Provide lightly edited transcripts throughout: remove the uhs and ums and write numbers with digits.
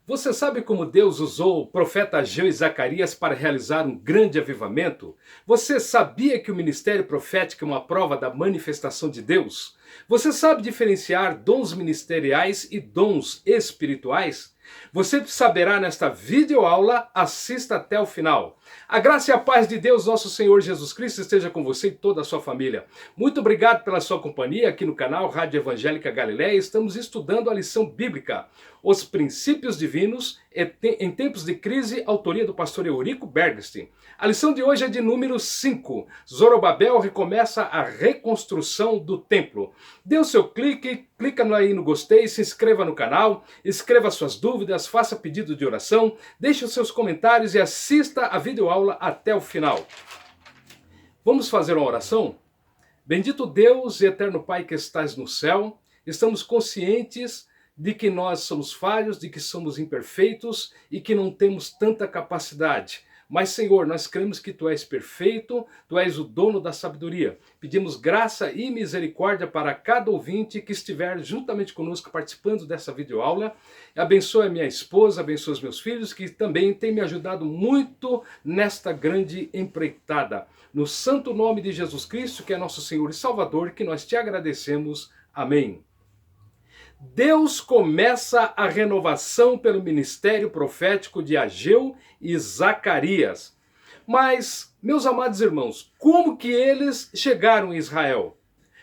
Você sabe como Deus usou o profeta Ageu e Zacarias para realizar um grande avivamento? Você sabia que o ministério profético é uma prova da manifestação de Deus? Você sabe diferenciar dons ministeriais e dons espirituais? Você saberá nesta videoaula, assista até o final. A graça e a paz de Deus, nosso Senhor Jesus Cristo, esteja com você e toda a sua família. Muito obrigado pela sua companhia aqui no canal Rádio Evangélica Galileia. Estamos estudando a lição bíblica, Os Princípios Divinos em Tempos de Crise, autoria do pastor Eurico Bergstein. A lição de hoje é de número 5. Zorobabel recomeça a reconstrução do templo. Dê o seu clique, clica aí no gostei, se inscreva no canal, escreva suas dúvidas, faça pedido de oração, deixe os seus comentários e assista a videoaula até o final. Vamos fazer uma oração? Bendito Deus e eterno Pai que estás no céu, estamos conscientes de que nós somos falhos, de que somos imperfeitos e que não temos tanta capacidade. Mas, Senhor, nós cremos que Tu és perfeito, Tu és o dono da sabedoria. Pedimos graça e misericórdia para cada ouvinte que estiver juntamente conosco participando dessa videoaula. Abençoe a minha esposa, abençoe os meus filhos, que também têm me ajudado muito nesta grande empreitada. No santo nome de Jesus Cristo, que é nosso Senhor e Salvador, que nós te agradecemos. Amém. Deus começa a renovação pelo ministério profético de Ageu e Zacarias. Mas, meus amados irmãos, como que eles chegaram em Israel?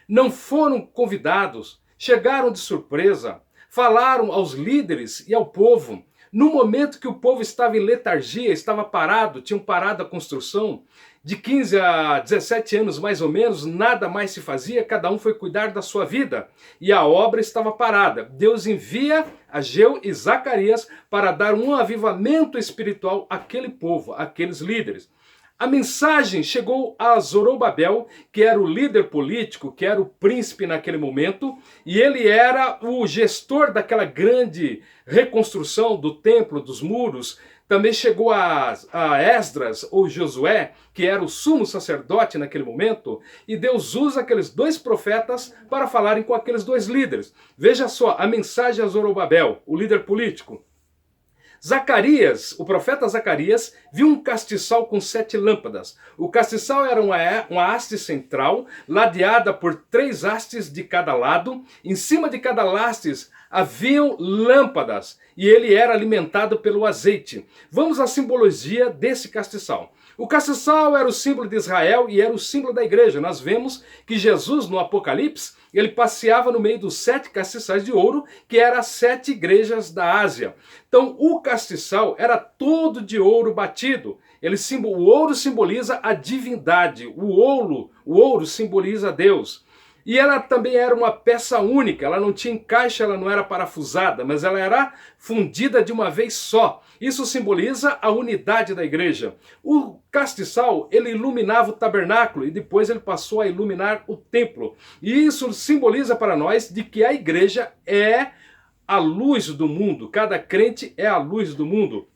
Não foram convidados, chegaram de surpresa, falaram aos líderes e ao povo. No momento que o povo estava em letargia, estava parado, tinham parado a construção, de 15 a 17 anos mais ou menos, nada mais se fazia, cada um foi cuidar da sua vida. E a obra estava parada. Deus envia Ageu e Zacarias para dar um avivamento espiritual àquele povo, àqueles líderes. A mensagem chegou a Zorobabel, que era o líder político, que era o príncipe naquele momento, e ele era o gestor daquela grande reconstrução do templo, dos muros. Também chegou a Esdras, ou Josué, que era o sumo sacerdote naquele momento, e Deus usa aqueles dois profetas para falarem com aqueles dois líderes. Veja só, a mensagem a Zorobabel, o líder político. Zacarias, o profeta Zacarias, viu um castiçal com 7 lâmpadas. O castiçal era uma haste central, ladeada por 3 hastes de cada lado. Em cima de cada haste haviam lâmpadas e ele era alimentado pelo azeite. Vamos à simbologia desse castiçal. O castiçal era o símbolo de Israel e era o símbolo da igreja. Nós vemos que Jesus, no Apocalipse, ele passeava no meio dos 7 castiçais de ouro, que eram as 7 igrejas da Ásia. Então, o castiçal era todo de ouro batido. O ouro simboliza a divindade, o ouro simboliza Deus. E ela também era uma peça única, ela não tinha encaixe, ela não era parafusada, mas ela era fundida de uma vez só. Isso simboliza a unidade da igreja. O castiçal, ele iluminava o tabernáculo e depois ele passou a iluminar o templo. E isso simboliza para nós de que a igreja é a luz do mundo, cada crente é a luz do mundo.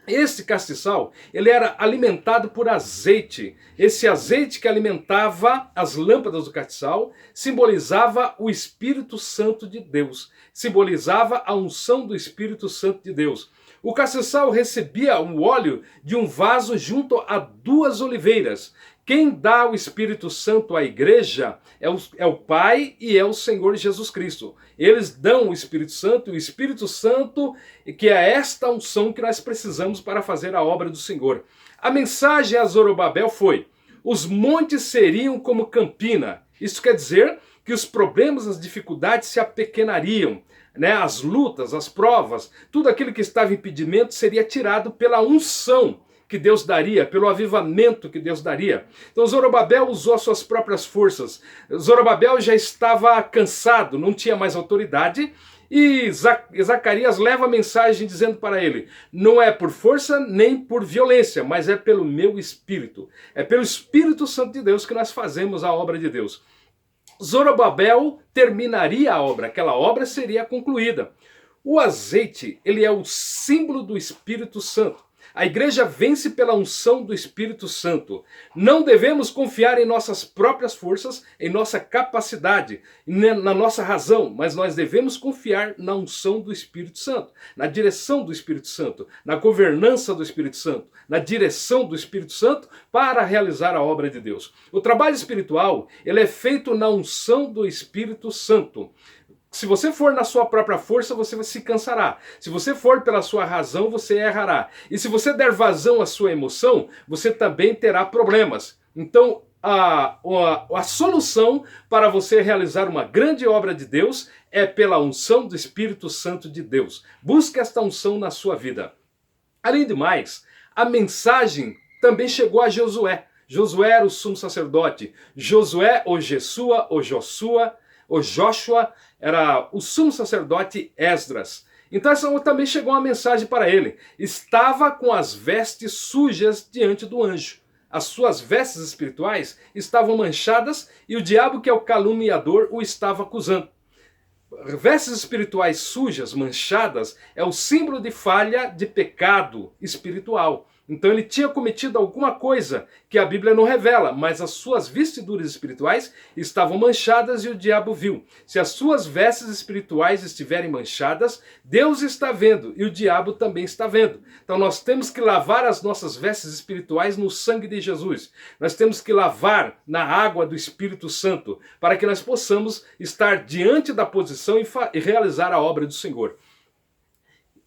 Esse castiçal, ele era alimentado por azeite. Esse azeite que alimentava as lâmpadas do castiçal simbolizava o Espírito Santo de Deus. Simbolizava a unção do Espírito Santo de Deus. O castiçal recebia o óleo de um vaso junto a 2 oliveiras. Quem dá o Espírito Santo à igreja é o Pai e é o Senhor Jesus Cristo. Eles dão o Espírito Santo, e o Espírito Santo, que é esta unção que nós precisamos para fazer a obra do Senhor. A mensagem a Zorobabel foi: os montes seriam como campina. Isso quer dizer que os problemas, as dificuldades se apequenariam. As lutas, as provas, tudo aquilo que estava em impedimento seria tirado pela unção que Deus daria, pelo avivamento que Deus daria. Então Zorobabel usou as suas próprias forças. Zorobabel já estava cansado, não tinha mais autoridade, e Zacarias leva a mensagem dizendo para ele: não é por força nem por violência, mas é pelo meu Espírito. É pelo Espírito Santo de Deus que nós fazemos a obra de Deus. Zorobabel terminaria a obra, aquela obra seria concluída. O azeite, ele é o símbolo do Espírito Santo. A igreja vence pela unção do Espírito Santo. Não devemos confiar em nossas próprias forças, em nossa capacidade, na nossa razão, mas nós devemos confiar na unção do Espírito Santo, na direção do Espírito Santo, na governança do Espírito Santo, na direção do Espírito Santo para realizar a obra de Deus. O trabalho espiritual, ele é feito na unção do Espírito Santo. Se você for na sua própria força, você se cansará. Se você for pela sua razão, você errará. E se você der vazão à sua emoção, você também terá problemas. Então, a solução para você realizar uma grande obra de Deus é pela unção do Espírito Santo de Deus. Busque esta unção na sua vida. Além do mais, a mensagem também chegou a Josué. Josué era o sumo sacerdote. Josué, ou Jesua, ou Joshua, era o sumo sacerdote Esdras. Então essa também chegou uma mensagem para ele. Estava com as vestes sujas diante do anjo. As suas vestes espirituais estavam manchadas e o diabo, que é o caluniador, o estava acusando. Vestes espirituais sujas, manchadas, é o símbolo de falha, de pecado espiritual. Então ele tinha cometido alguma coisa que a Bíblia não revela, mas as suas vestiduras espirituais estavam manchadas e o diabo viu. Se as suas vestes espirituais estiverem manchadas, Deus está vendo e o diabo também está vendo. Então nós temos que lavar as nossas vestes espirituais no sangue de Jesus. Nós temos que lavar na água do Espírito Santo para que nós possamos estar diante da posição e realizar a obra do Senhor.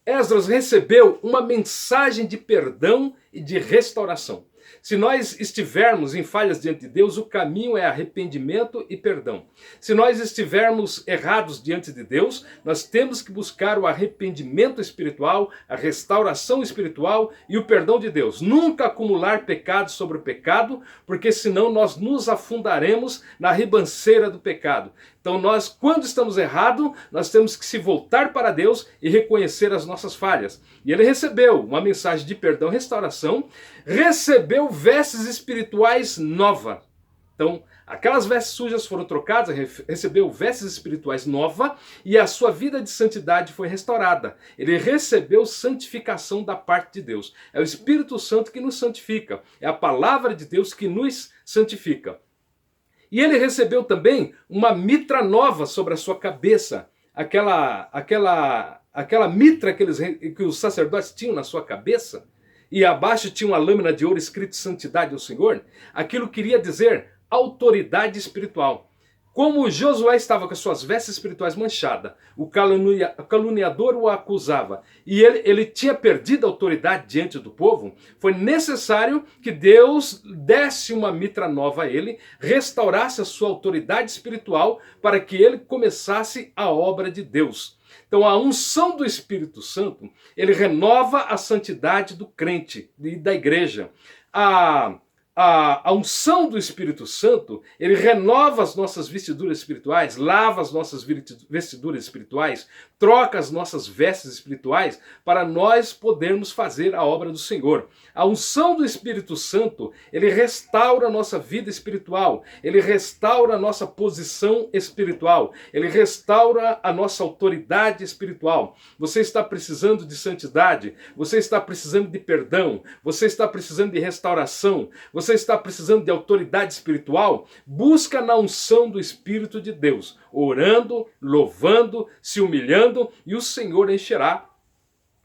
Esdras recebeu uma mensagem de perdão e de restauração. Se nós estivermos em falhas diante de Deus, o caminho é arrependimento e perdão. Se nós estivermos errados diante de Deus, nós temos que buscar o arrependimento espiritual, a restauração espiritual e o perdão de Deus. Nunca acumular pecado sobre o pecado, porque senão nós nos afundaremos na ribanceira do pecado. Então nós, quando estamos errados, nós temos que se voltar para Deus e reconhecer as nossas falhas. E ele recebeu uma mensagem de perdão e restauração, recebeu vestes espirituais novas. Então, aquelas vestes sujas foram trocadas, recebeu vestes espirituais novas e a sua vida de santidade foi restaurada. Ele recebeu santificação da parte de Deus. É o Espírito Santo que nos santifica. É a palavra de Deus que nos santifica. E ele recebeu também uma mitra nova sobre a sua cabeça. Aquela mitra que os sacerdotes tinham na sua cabeça, e abaixo tinha uma lâmina de ouro escrito Santidade ao Senhor. Aquilo queria dizer autoridade espiritual. Como Josué estava com as suas vestes espirituais manchadas, o caluniador o acusava e ele tinha perdido a autoridade diante do povo, foi necessário que Deus desse uma mitra nova a ele, restaurasse a sua autoridade espiritual para que ele começasse a obra de Deus. Então a unção do Espírito Santo, ele renova a santidade do crente e da igreja. A unção do Espírito Santo, ele renova as nossas vestiduras espirituais, lava as nossas vestiduras espirituais, troca as nossas vestes espirituais para nós podermos fazer a obra do Senhor. A unção do Espírito Santo, ele restaura a nossa vida espiritual, ele restaura a nossa posição espiritual, ele restaura a nossa autoridade espiritual. Você está precisando de santidade, você está precisando de perdão, você está precisando de restauração, você está precisando de autoridade espiritual, busca na unção do Espírito de Deus, orando, louvando, se humilhando, e o Senhor encherá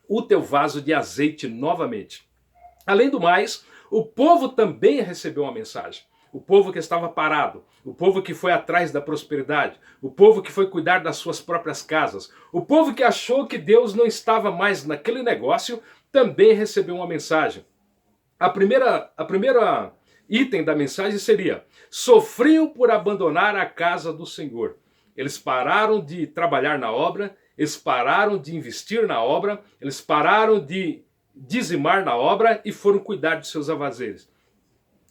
o teu vaso de azeite novamente. Além do mais, o povo também recebeu uma mensagem. O povo que estava parado, o povo que foi atrás da prosperidade, o povo que foi cuidar das suas próprias casas, o povo que achou que Deus não estava mais naquele negócio, também recebeu uma mensagem. A primeira item da mensagem seria: sofriam por abandonar a casa do Senhor. Eles pararam de trabalhar na obra, eles pararam de investir na obra, eles pararam de dizimar na obra e foram cuidar dos seus afazeres.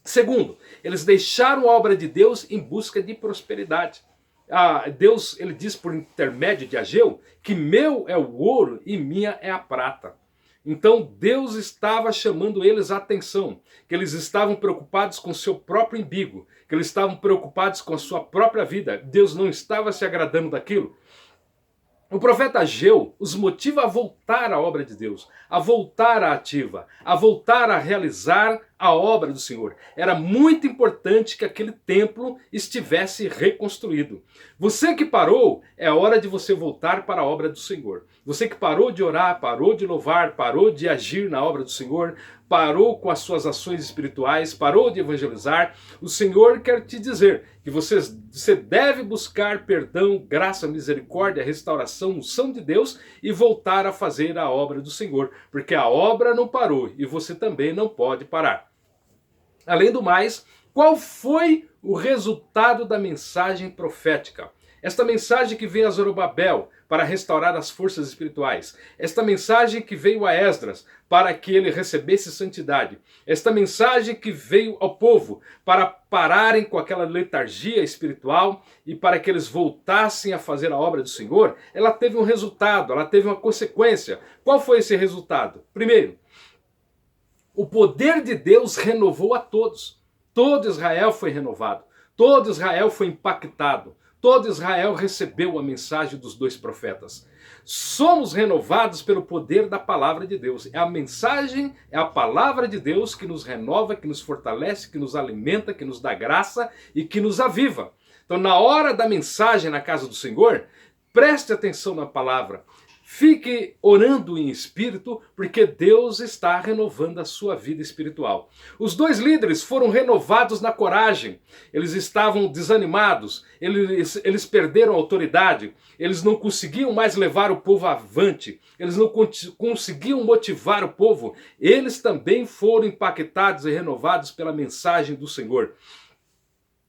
Segundo, eles deixaram a obra de Deus em busca de prosperidade. Deus, ele diz por intermédio de Ageu, que meu é o ouro e minha é a prata. Então Deus estava chamando eles a atenção, que eles estavam preocupados com o seu próprio umbigo, que eles estavam preocupados com a sua própria vida. Deus não estava se agradando daquilo. O profeta Ageu os motiva a voltar à obra de Deus, a voltar à ativa, a voltar a realizar a obra do Senhor. Era muito importante que aquele templo estivesse reconstruído. Você que parou, é hora de você voltar para a obra do Senhor. Você que parou de orar, parou de louvar, parou de agir na obra do Senhor, parou com as suas ações espirituais, parou de evangelizar, o Senhor quer te dizer que você deve buscar perdão, graça, misericórdia, restauração, unção de Deus e voltar a fazer a obra do Senhor, porque a obra não parou e você também não pode parar. Além do mais, qual foi o resultado da mensagem profética? Esta mensagem que veio a Zorobabel para restaurar as forças espirituais. Esta mensagem que veio a Esdras para que ele recebesse santidade. Esta mensagem que veio ao povo para pararem com aquela letargia espiritual e para que eles voltassem a fazer a obra do Senhor, ela teve um resultado, ela teve uma consequência. Qual foi esse resultado? Primeiro, o poder de Deus renovou a todos. Todo Israel foi renovado. Todo Israel foi impactado. Todo Israel recebeu a mensagem dos dois profetas. Somos renovados pelo poder da palavra de Deus. É a mensagem, é a palavra de Deus que nos renova, que nos fortalece, que nos alimenta, que nos dá graça e que nos aviva. Então, na hora da mensagem na casa do Senhor, preste atenção na palavra. Fique orando em espírito, porque Deus está renovando a sua vida espiritual. Os dois líderes foram renovados na coragem. Eles estavam desanimados, eles perderam a autoridade, eles não conseguiam mais levar o povo avante, eles não conseguiam motivar o povo. Eles também foram impactados e renovados pela mensagem do Senhor.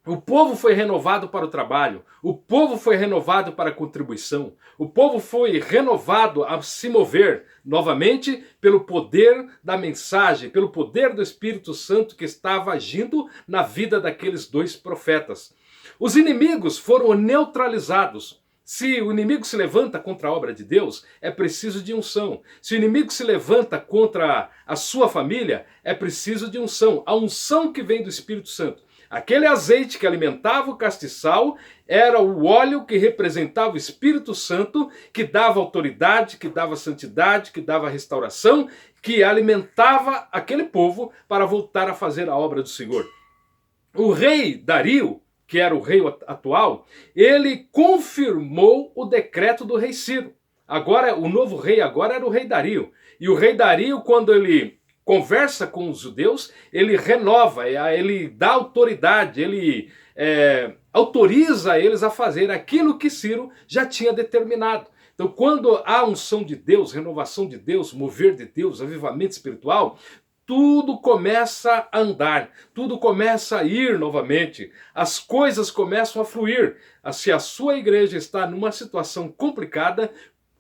O povo foi renovado para o trabalho, o povo foi renovado para a contribuição, o povo foi renovado a se mover novamente pelo poder da mensagem, pelo poder do Espírito Santo que estava agindo na vida daqueles dois profetas. Os inimigos foram neutralizados. Se o inimigo se levanta contra a obra de Deus, é preciso de unção. Se o inimigo se levanta contra a sua família, é preciso de unção. A unção que vem do Espírito Santo. Aquele azeite que alimentava o castiçal era o óleo que representava o Espírito Santo, que dava autoridade, que dava santidade, que dava restauração, que alimentava aquele povo para voltar a fazer a obra do Senhor. O rei Dario, que era o rei atual, ele confirmou o decreto do rei Ciro. Agora, o novo rei agora era o rei Dario. E o rei Dario, quando ele conversa com os judeus, ele renova, ele dá autoridade, ele autoriza eles a fazer aquilo que Ciro já tinha determinado. Então, quando há unção de Deus, renovação de Deus, mover de Deus, avivamento espiritual, tudo começa a andar, tudo começa a ir novamente, as coisas começam a fluir. Se a sua igreja está numa situação complicada,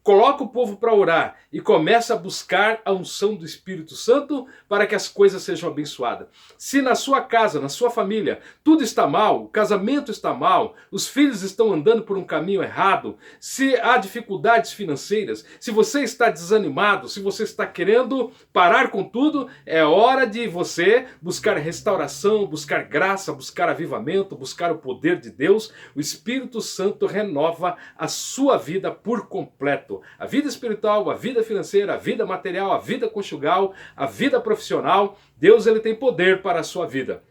coloca o povo para orar e começa a buscar a unção do Espírito Santo para que as coisas sejam abençoadas. Se na sua casa, na sua família, tudo está mal, o casamento está mal, os filhos estão andando por um caminho errado, se há dificuldades financeiras, se você está desanimado, se você está querendo parar com tudo, é hora de você buscar restauração, buscar graça, buscar avivamento, buscar o poder de Deus. O Espírito Santo renova a sua vida por completo. A vida espiritual, a vida financeira, a vida material, a vida conjugal, a vida profissional. Deus, ele tem poder para a sua vida.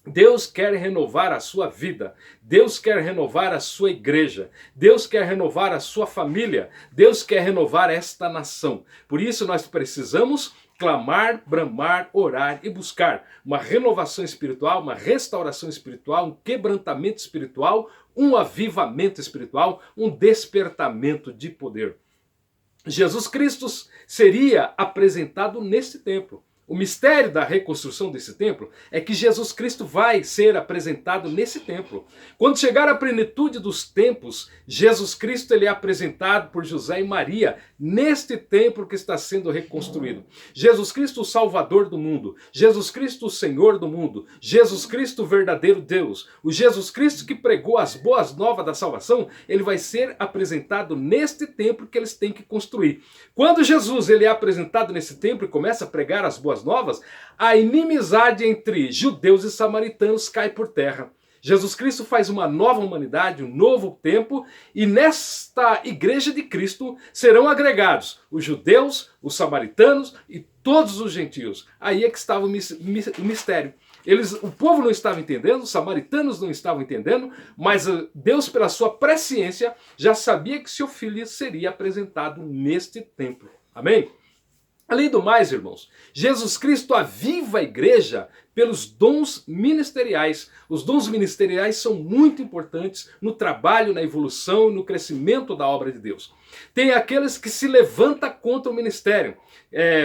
Deus quer renovar a sua vida. Deus quer renovar a sua igreja. Deus quer renovar a sua família. Deus quer renovar esta nação. Por isso nós precisamos clamar, bramar, orar e buscar uma renovação espiritual, uma restauração espiritual, um quebrantamento espiritual, um avivamento espiritual, um despertamento de poder. Jesus Cristo seria apresentado nesse templo. O mistério da reconstrução desse templo é que Jesus Cristo vai ser apresentado nesse templo. Quando chegar a plenitude dos tempos, Jesus Cristo ele é apresentado por José e Maria neste templo que está sendo reconstruído. Jesus Cristo, o Salvador do mundo. Jesus Cristo, o Senhor do mundo. Jesus Cristo, o verdadeiro Deus. O Jesus Cristo que pregou as boas novas da salvação, ele vai ser apresentado neste templo que eles têm que construir. Quando Jesus ele é apresentado nesse templo e começa a pregar as boas novas, a inimizade entre judeus e samaritanos cai por terra. Jesus Cristo faz uma nova humanidade, um novo tempo, e nesta igreja de Cristo serão agregados os judeus, os samaritanos e todos os gentios. Aí é que estava o mistério. O povo não estava entendendo, os samaritanos não estavam entendendo, mas Deus, pela sua presciência, já sabia que seu filho seria apresentado neste templo. Amém? Além do mais, irmãos, Jesus Cristo aviva a igreja pelos dons ministeriais. Os dons ministeriais são muito importantes no trabalho, na evolução, no crescimento da obra de Deus. Tem aqueles que se levantam contra o ministério,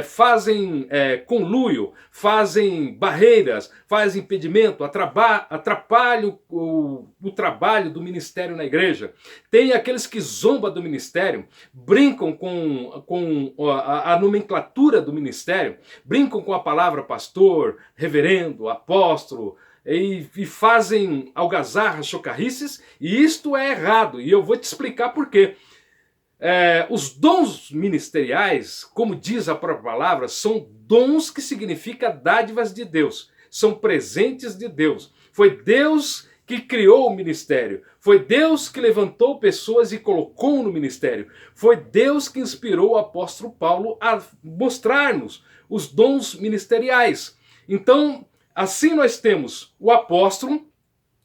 fazem conluio, fazem barreiras, fazem impedimento, atrapalham o trabalho do ministério na igreja. Tem aqueles que zombam do ministério, brincam com a nomenclatura do ministério, brincam com a palavra pastor, reverendo, apóstolo, e fazem algazarras, chocarrices, e isto é errado, e eu vou te explicar por quê. Os dons ministeriais, como diz a própria palavra, são dons que significa dádivas de Deus, são presentes de Deus. Foi Deus que criou o ministério, foi Deus que levantou pessoas e colocou no ministério, foi Deus que inspirou o apóstolo Paulo a mostrar-nos os dons ministeriais. Então, assim nós temos o apóstolo,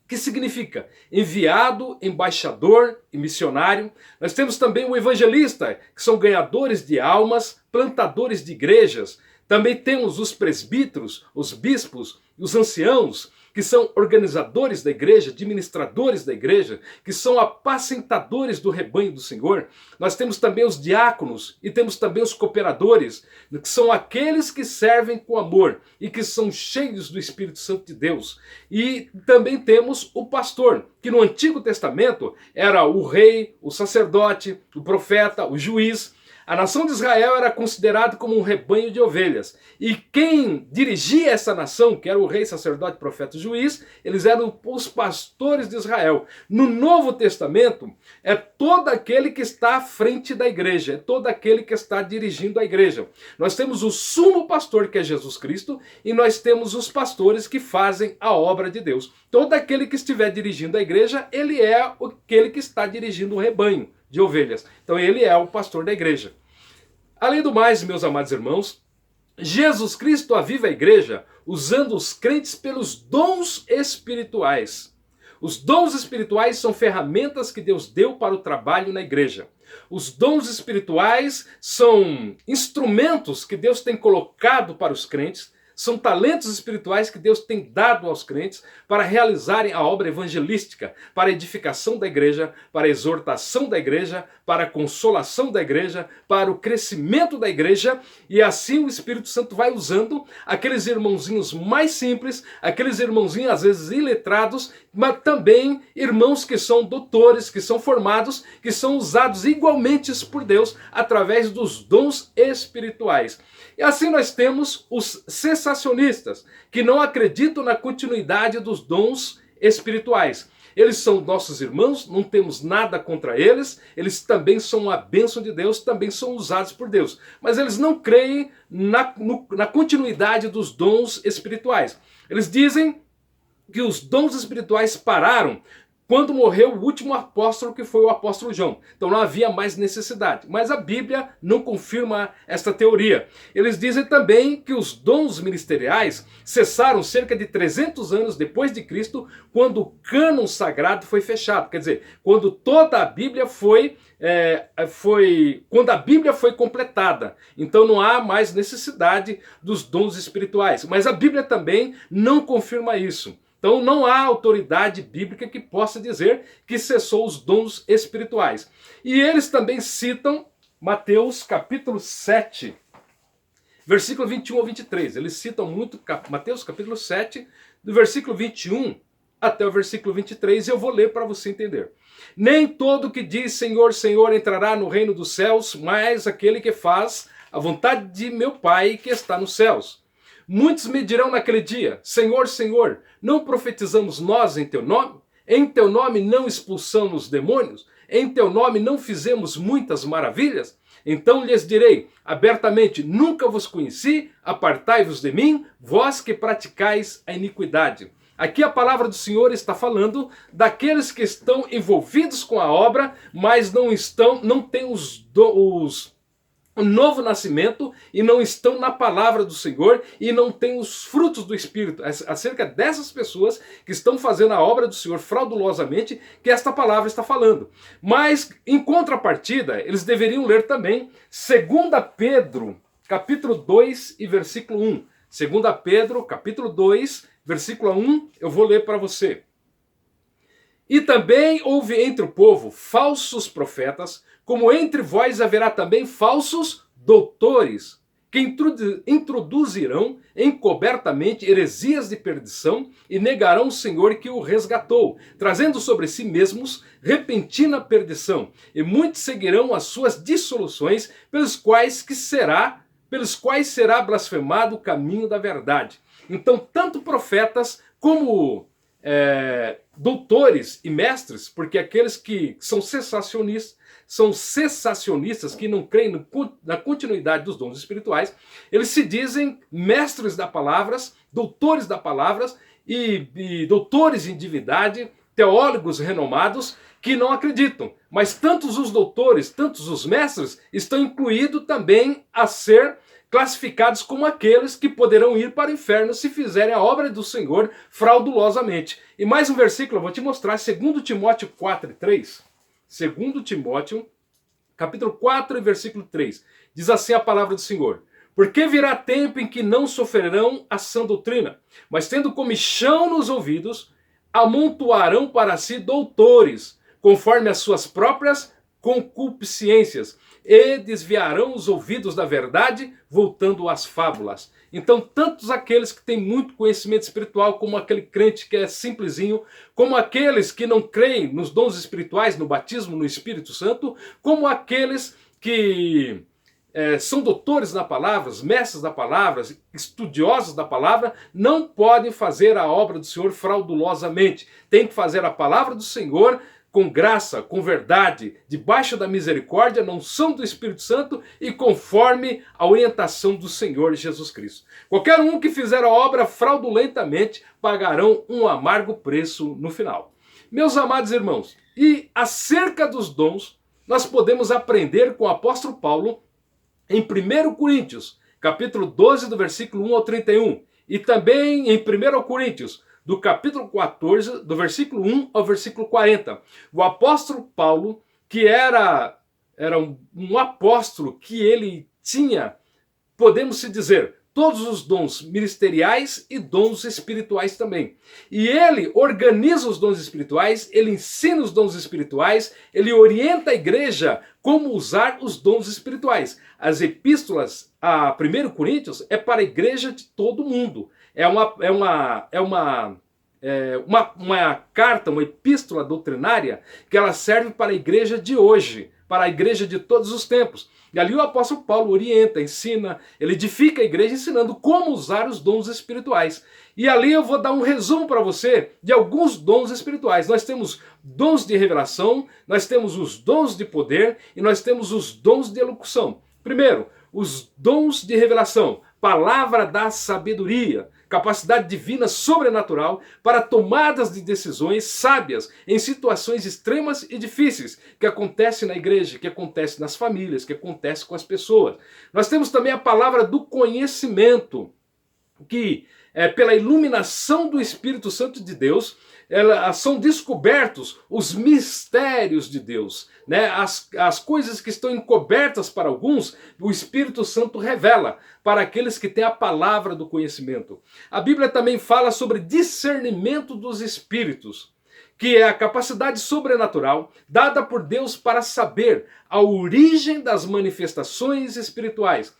que significa enviado, embaixador e missionário. Nós temos também o evangelista, que são ganhadores de almas, plantadores de igrejas. Também temos os presbíteros, os bispos, os anciãos, que são organizadores da igreja, administradores da igreja, que são apacentadores do rebanho do Senhor. Nós temos também os diáconos e temos também os cooperadores, que são aqueles que servem com amor e que são cheios do Espírito Santo de Deus. E também temos o pastor, que no Antigo Testamento era o rei, o sacerdote, o profeta, o juiz. A nação de Israel era considerada como um rebanho de ovelhas. E quem dirigia essa nação, que era o rei, sacerdote, profeta e juiz, eles eram os pastores de Israel. No Novo Testamento, é todo aquele que está à frente da igreja, é todo aquele que está dirigindo a igreja. Nós temos o sumo pastor, que é Jesus Cristo, e nós temos os pastores que fazem a obra de Deus. Todo aquele que estiver dirigindo a igreja, ele é aquele que está dirigindo o rebanho de ovelhas. Então ele é o pastor da igreja. Além do mais, meus amados irmãos, Jesus Cristo aviva a igreja usando os crentes pelos dons espirituais. Os dons espirituais são ferramentas que Deus deu para o trabalho na igreja. Os dons espirituais são instrumentos que Deus tem colocado para os crentes, são talentos espirituais que Deus tem dado aos crentes para realizarem a obra evangelística, para a edificação da igreja, para a exortação da igreja, para a consolação da igreja, para o crescimento da igreja, e assim o Espírito Santo vai usando aqueles irmãozinhos mais simples, aqueles irmãozinhos às vezes iletrados, mas também irmãos que são doutores, que são formados, que são usados igualmente por Deus através dos dons espirituais. E assim nós temos os cessacionistas, que não acreditam na continuidade dos dons espirituais. Eles são nossos irmãos, não temos nada contra eles, eles também são a bênção de Deus, também são usados por Deus. Mas eles não creem na continuidade dos dons espirituais. Eles dizem que os dons espirituais pararam quando morreu o último apóstolo, que foi o apóstolo João. Então não havia mais necessidade. Mas a Bíblia não confirma esta teoria. Eles dizem também que os dons ministeriais cessaram cerca de 300 anos depois de Cristo, quando o cânon sagrado foi fechado. Quer dizer, quando toda a Bíblia quando a Bíblia foi completada. Então não há mais necessidade dos dons espirituais. Mas a Bíblia também não confirma isso. Então não há autoridade bíblica que possa dizer que cessou os dons espirituais. E eles também citam Mateus capítulo 7, versículo 21 ao 23. Eles citam muito Mateus capítulo 7, do versículo 21 até o versículo 23, e eu vou ler para você entender. Nem todo que diz Senhor, Senhor entrará no reino dos céus, mas aquele que faz a vontade de meu Pai que está nos céus. Muitos me dirão naquele dia, Senhor, Senhor, não profetizamos nós em teu nome? Em teu nome não expulsamos demônios? Em teu nome não fizemos muitas maravilhas? Então lhes direi abertamente, nunca vos conheci, apartai-vos de mim, vós que praticais a iniquidade. Aqui a palavra do Senhor está falando daqueles que estão envolvidos com a obra, mas não têm o novo nascimento e não estão na palavra do Senhor e não têm os frutos do Espírito. Acerca dessas pessoas que estão fazendo a obra do Senhor fraudulosamente, que esta palavra está falando. Mas, em contrapartida, eles deveriam ler também 2 Pedro, capítulo 2 e versículo 1. 2 Pedro, capítulo 2, versículo 1, eu vou ler para você. E também houve entre o povo falsos profetas, como entre vós haverá também falsos doutores, que introduzirão encobertamente heresias de perdição e negarão o Senhor que o resgatou, trazendo sobre si mesmos repentina perdição. E muitos seguirão as suas dissoluções, pelos quais será blasfemado o caminho da verdade. Então, tanto profetas como doutores e mestres, porque aqueles que são cessacionistas, que não creem na continuidade dos dons espirituais, eles se dizem mestres da palavra, doutores da palavra e doutores em divindade, teólogos renomados, que não acreditam. Mas tantos os doutores, tantos os mestres, estão incluídos também a ser classificados como aqueles que poderão ir para o inferno se fizerem a obra do Senhor fraudulosamente. E mais um versículo eu vou te mostrar, 2 Timóteo 4 e 3. 2 Timóteo, capítulo 4 e versículo 3. Diz assim a palavra do Senhor: porque virá tempo em que não sofrerão a sã doutrina, mas tendo comichão nos ouvidos, amontoarão para si doutores, conforme as suas próprias concupiscências, e desviarão os ouvidos da verdade, voltando às fábulas. Então, tantos aqueles que têm muito conhecimento espiritual, como aquele crente que é simplesinho, como aqueles que não creem nos dons espirituais, no batismo, no Espírito Santo, como aqueles que são doutores da palavra, mestres da palavra, estudiosos da palavra, não podem fazer a obra do Senhor fraudulosamente. Tem que fazer a palavra do Senhor com graça, com verdade, debaixo da misericórdia, não unção do Espírito Santo e conforme a orientação do Senhor Jesus Cristo. Qualquer um que fizer a obra fraudulentamente pagarão um amargo preço no final. Meus amados irmãos, e acerca dos dons, nós podemos aprender com o apóstolo Paulo em 1 Coríntios, capítulo 12, do versículo 1 ao 31, e também em 1 Coríntios, do capítulo 14, do versículo 1 ao versículo 40. O apóstolo Paulo, que era um apóstolo que ele tinha, podemos se dizer, todos os dons ministeriais e dons espirituais também. E ele organiza os dons espirituais, ele ensina os dons espirituais, ele orienta a igreja como usar os dons espirituais. As epístolas a 1 Coríntios é para a igreja de todo mundo. É uma carta, uma epístola doutrinária que ela serve para a igreja de hoje, para a igreja de todos os tempos. E ali o apóstolo Paulo orienta, ensina, ele edifica a igreja ensinando como usar os dons espirituais. E ali eu vou dar um resumo para você de alguns dons espirituais. Nós temos dons de revelação, nós temos os dons de poder e nós temos os dons de elocução. Primeiro, os dons de revelação, palavra da sabedoria, capacidade divina sobrenatural para tomadas de decisões sábias em situações extremas e difíceis que acontecem na igreja, que acontecem nas famílias, que acontecem com as pessoas. Nós temos também a palavra do conhecimento, que pela iluminação do Espírito Santo de Deus, são descobertos os mistérios de Deus, né? As coisas que estão encobertas para alguns, o Espírito Santo revela para aqueles que têm a palavra do conhecimento. A Bíblia também fala sobre discernimento dos espíritos, que é a capacidade sobrenatural dada por Deus para saber a origem das manifestações espirituais.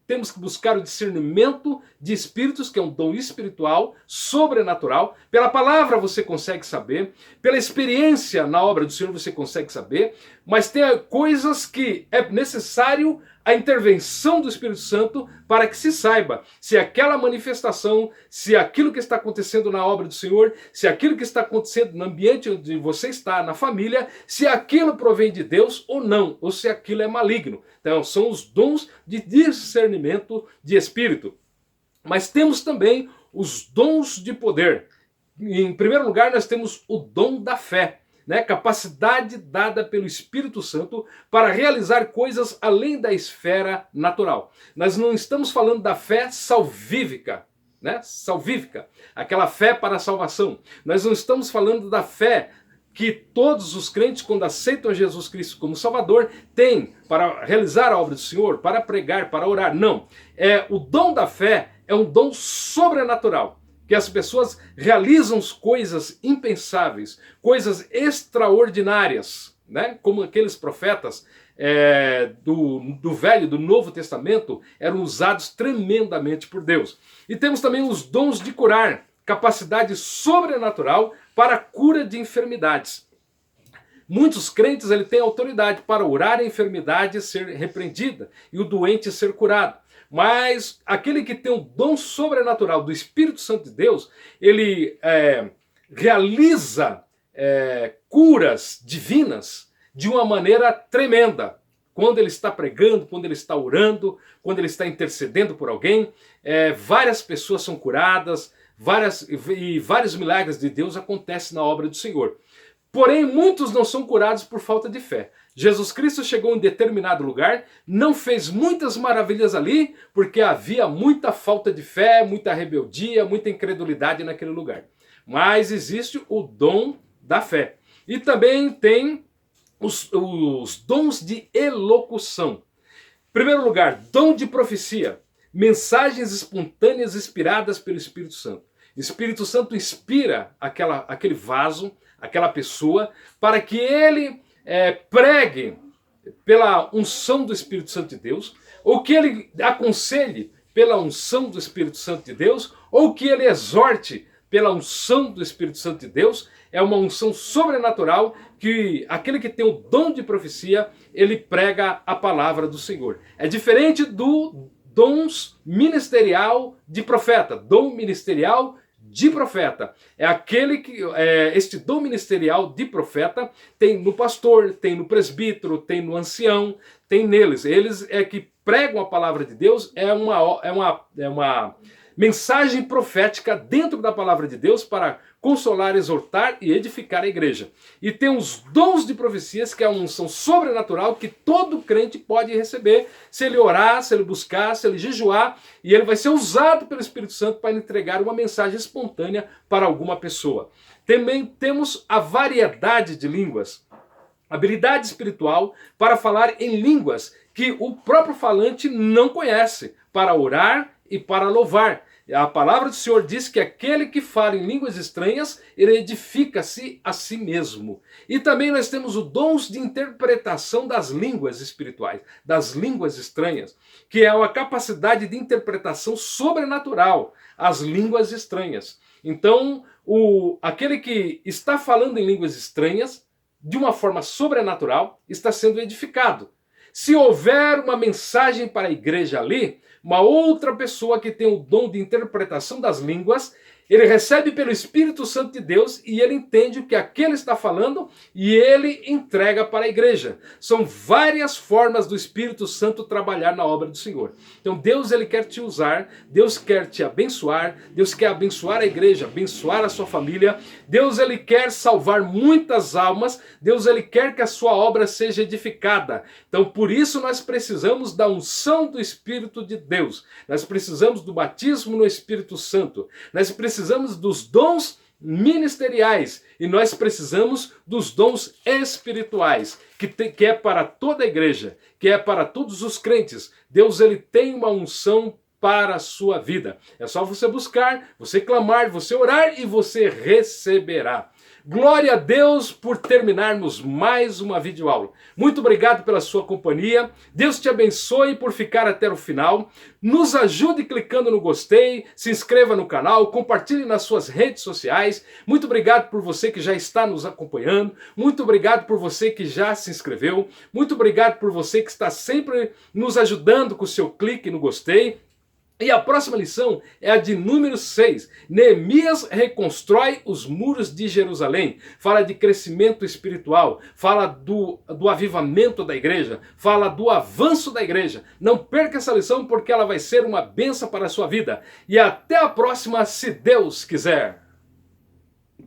Temos que buscar o discernimento de espíritos, que é um dom espiritual, sobrenatural. Pela palavra você consegue saber, pela experiência na obra do Senhor você consegue saber, mas tem coisas que é necessário a intervenção do Espírito Santo para que se saiba se aquela manifestação, se aquilo que está acontecendo na obra do Senhor, se aquilo que está acontecendo no ambiente onde você está, na família, se aquilo provém de Deus ou não, ou se aquilo é maligno. Então são os dons de discernimento de espírito. Mas temos também os dons de poder, Em primeiro lugar, nós temos o dom da fé, né? Capacidade dada pelo Espírito Santo para realizar coisas além da esfera natural. Nós não estamos falando da fé salvífica, né? Salvífica, aquela fé para a salvação. Nós não estamos falando da fé que todos os crentes, quando aceitam Jesus Cristo como Salvador, têm para realizar a obra do Senhor, para pregar, para orar. Não. O dom da fé é um dom sobrenatural, que as pessoas realizam coisas impensáveis, coisas extraordinárias, né? Como aqueles profetas do Velho e do Novo Testamento eram usados tremendamente por Deus. E temos também os dons de curar, capacidade sobrenatural para a cura de enfermidades. Muitos crentes têm autoridade para orar a enfermidade ser repreendida e o doente ser curado. Mas aquele que tem o dom sobrenatural do Espírito Santo de Deus, ele realiza curas divinas de uma maneira tremenda. Quando ele está pregando, quando ele está orando, quando ele está intercedendo por alguém, várias pessoas são curadas, vários milagres de Deus acontecem na obra do Senhor. Porém, muitos não são curados por falta de fé. Jesus Cristo chegou em determinado lugar, não fez muitas maravilhas ali, porque havia muita falta de fé, muita rebeldia, muita incredulidade naquele lugar. Mas existe o dom da fé. E também tem os dons de elocução. Em primeiro lugar, dom de profecia. Mensagens espontâneas inspiradas pelo Espírito Santo. O Espírito Santo inspira aquele vaso, aquela pessoa, para que ele pregue pela unção do Espírito Santo de Deus, ou que ele aconselhe pela unção do Espírito Santo de Deus, ou que ele exorte pela unção do Espírito Santo de Deus. É uma unção sobrenatural que aquele que tem o dom de profecia, ele prega a palavra do Senhor. É diferente do dons ministerial de profeta, dom ministerial de profeta. É aquele que, este dom ministerial de profeta tem no pastor, tem no presbítero, tem no ancião, tem neles. Eles que pregam a palavra de Deus, é uma mensagem profética dentro da palavra de Deus para consolar, exortar e edificar a igreja. E tem os dons de profecias, que é uma unção sobrenatural que todo crente pode receber se ele orar, se ele buscar, se ele jejuar, e ele vai ser usado pelo Espírito Santo para entregar uma mensagem espontânea para alguma pessoa. Também temos a variedade de línguas, habilidade espiritual para falar em línguas que o próprio falante não conhece, para orar e para louvar. A palavra do Senhor diz que aquele que fala em línguas estranhas, ele edifica-se a si mesmo. E também nós temos os dons de interpretação das línguas espirituais, das línguas estranhas, que é uma capacidade de interpretação sobrenatural às línguas estranhas. Então, aquele que está falando em línguas estranhas, de uma forma sobrenatural, está sendo edificado. Se houver uma mensagem para a igreja ali, uma outra pessoa que tem o dom de interpretação das línguas, ele recebe pelo Espírito Santo de Deus e ele entende o que aquele está falando e ele entrega para a igreja. São várias formas do Espírito Santo trabalhar na obra do Senhor. Então Deus, ele quer te usar, Deus quer te abençoar, Deus quer abençoar a igreja, abençoar a sua família. Deus, ele quer salvar muitas almas, Deus, ele quer que a sua obra seja edificada. Então por isso nós precisamos da unção do Espírito de Deus. Nós precisamos do batismo no Espírito Santo. Nós precisamos dos dons ministeriais e nós precisamos dos dons espirituais, que é para toda a igreja, que é para todos os crentes. Deus, ele tem uma unção para a sua vida. É só você buscar, você clamar, você orar e você receberá. Glória a Deus por terminarmos mais uma videoaula. Muito obrigado pela sua companhia. Deus te abençoe por ficar até o final. Nos ajude clicando no gostei, se inscreva no canal, compartilhe nas suas redes sociais. Muito obrigado por você que já está nos acompanhando. Muito obrigado por você que já se inscreveu. Muito obrigado por você que está sempre nos ajudando com o seu clique no gostei. E a próxima lição é a de número 6. Neemias reconstrói os muros de Jerusalém. Fala de crescimento espiritual, fala do avivamento da igreja, fala do avanço da igreja. Não perca essa lição porque ela vai ser uma bênção para a sua vida. E até a próxima, se Deus quiser.